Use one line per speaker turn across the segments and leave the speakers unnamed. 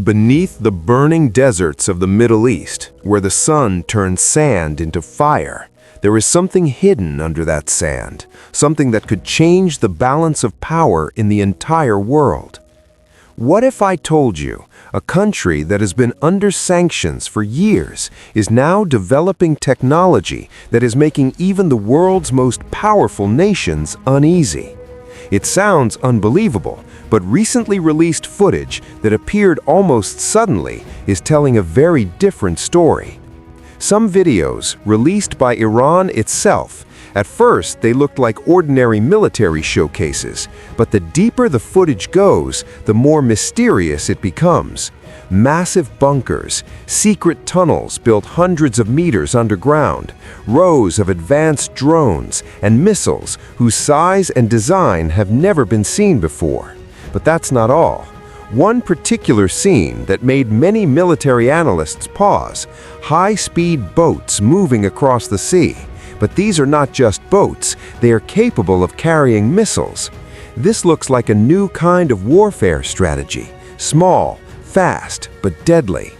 Beneath the burning deserts of the Middle East, where the sun turns sand into fire, there is something hidden under that sand, something that could change the balance of power in the entire world. What if I told you a country that has been under sanctions for years is now developing technology that is making even the world's most powerful nations uneasy? It sounds unbelievable, but recently released footage that appeared almost suddenly is telling a very different story. Some videos, released by Iran itself, at first they looked like ordinary military showcases, but the deeper the footage goes, the more mysterious it becomes. Massive bunkers, secret tunnels built hundreds of meters underground, rows of advanced drones and missiles whose size and design have never been seen before. But that's not all. One particular scene that made many military analysts pause: high-speed boats moving across the sea. But these are not just boats, they are capable of carrying missiles. This looks like a new kind of warfare strategy: small, fast, but deadly.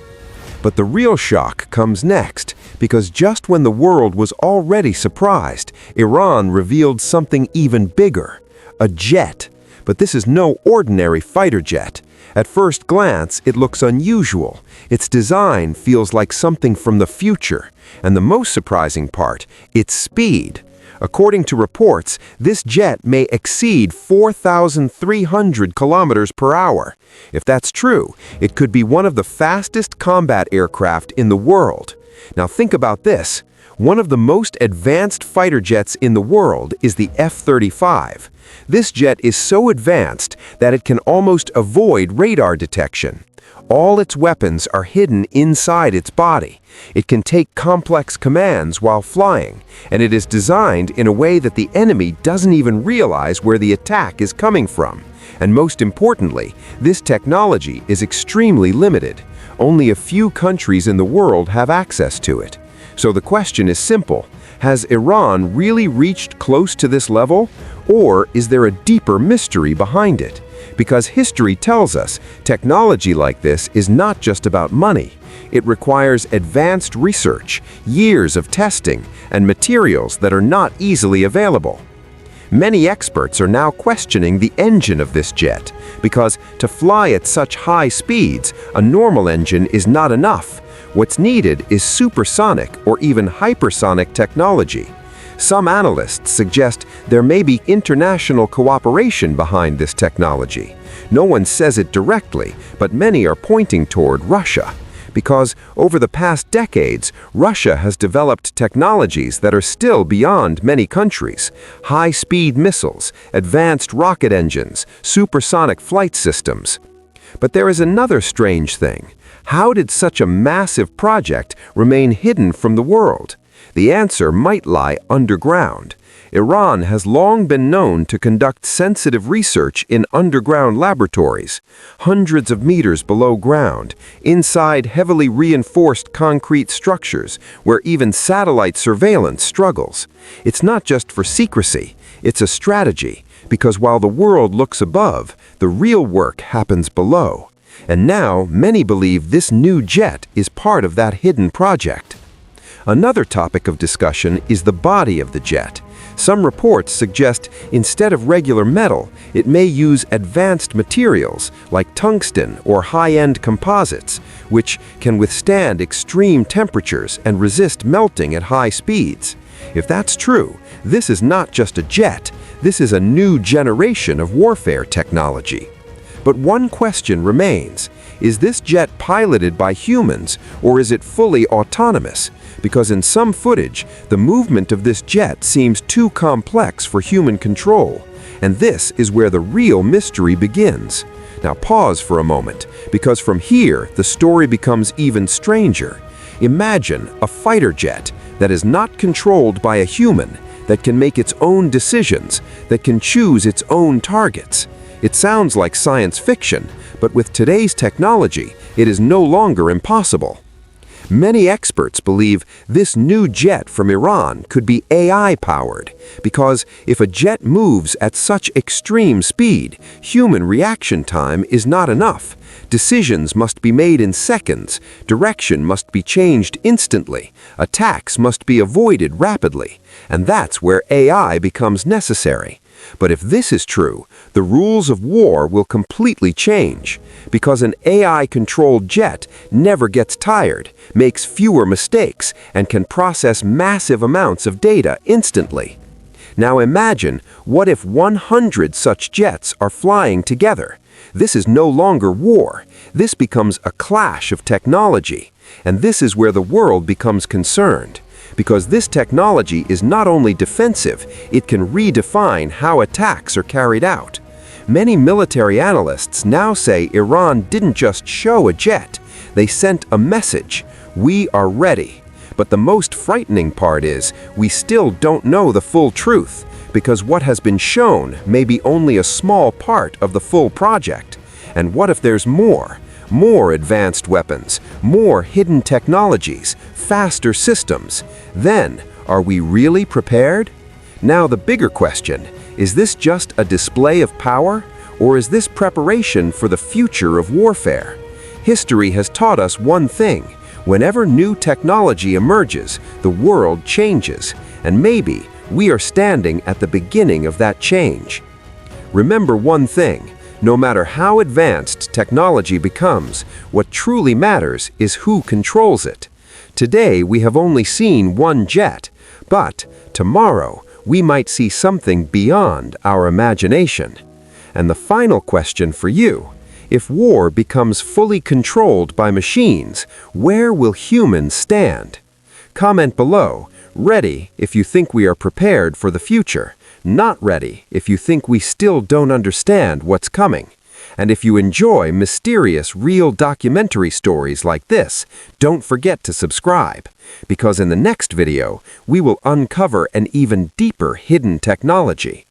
But the real shock comes next, because just when the world was already surprised, Iran revealed something even bigger: a jet. But this is no ordinary fighter jet. At first glance, it looks unusual. Its design feels like something from the future. And the most surprising part, its speed. According to reports, this jet may exceed 4,300 kilometers per hour. If that's true, it could be one of the fastest combat aircraft in the world. Now think about this. One of the most advanced fighter jets in the world is the F-35. This jet is so advanced that it can almost avoid radar detection. All its weapons are hidden inside its body. It can take complex commands while flying, and it is designed in a way that the enemy doesn't even realize where the attack is coming from. And most importantly, this technology is extremely limited. Only a few countries in the world have access to it. So the question is simple: has Iran really reached close to this level? Or is there a deeper mystery behind it? Because history tells us technology like this is not just about money. It requires advanced research, years of testing, and materials that are not easily available. Many experts are now questioning the engine of this jet, because to fly at such high speeds, a normal engine is not enough. What's needed is supersonic or even hypersonic technology. Some analysts suggest there may be international cooperation behind this technology. No one says it directly, but many are pointing toward Russia. Because over the past decades, Russia has developed technologies that are still beyond many countries: high-speed missiles, advanced rocket engines, supersonic flight systems. But there is another strange thing. How did such a massive project remain hidden from the world? The answer might lie underground. Iran has long been known to conduct sensitive research in underground laboratories, hundreds of meters below ground, inside heavily reinforced concrete structures where even satellite surveillance struggles. It's not just for secrecy, it's a strategy, because while the world looks above, the real work happens below. And now many believe this new jet is part of that hidden project. Another topic of discussion is the body of the jet. Some reports suggest instead of regular metal, it may use advanced materials like tungsten or high-end composites, which can withstand extreme temperatures and resist melting at high speeds. If that's true, this is not just a jet, this is a new generation of warfare technology. But one question remains: is this jet piloted by humans, or is it fully autonomous? Because in some footage, the movement of this jet seems too complex for human control. And this is where the real mystery begins. Now pause for a moment, because from here, the story becomes even stranger. Imagine a fighter jet that is not controlled by a human, that can make its own decisions, that can choose its own targets. It sounds like science fiction, but with today's technology, it is no longer impossible. Many experts believe this new jet from Iran could be AI-powered, because if a jet moves at such extreme speed, human reaction time is not enough. Decisions must be made in seconds, direction must be changed instantly, attacks must be avoided rapidly, and that's where AI becomes necessary. But if this is true, the rules of war will completely change, because an AI-controlled jet never gets tired, makes fewer mistakes, and can process massive amounts of data instantly. Now imagine, what if 100 such jets are flying together? This is no longer war. This becomes a clash of technology. And this is where the world becomes concerned. Because this technology is not only defensive, it can redefine how attacks are carried out. Many military analysts now say Iran didn't just show a jet. They sent a message: we are ready. But the most frightening part is, we still don't know the full truth, because what has been shown may be only a small part of the full project. And what if there's more? More advanced weapons, more hidden technologies, faster systems? Then, are we really prepared? Now the bigger question, is this just a display of power, or is this preparation for the future of warfare? History has taught us one thing: whenever new technology emerges, the world changes, and maybe we are standing at the beginning of that change. Remember one thing: no matter how advanced technology becomes, what truly matters is who controls it. Today we have only seen one jet, but tomorrow we might see something beyond our imagination. And the final question for you: if war becomes fully controlled by machines, where will humans stand? Comment below, ready if you think we are prepared for the future, not ready if you think we still don't understand what's coming. And if you enjoy mysterious, real documentary stories like this, don't forget to subscribe, because in the next video, we will uncover an even deeper hidden technology.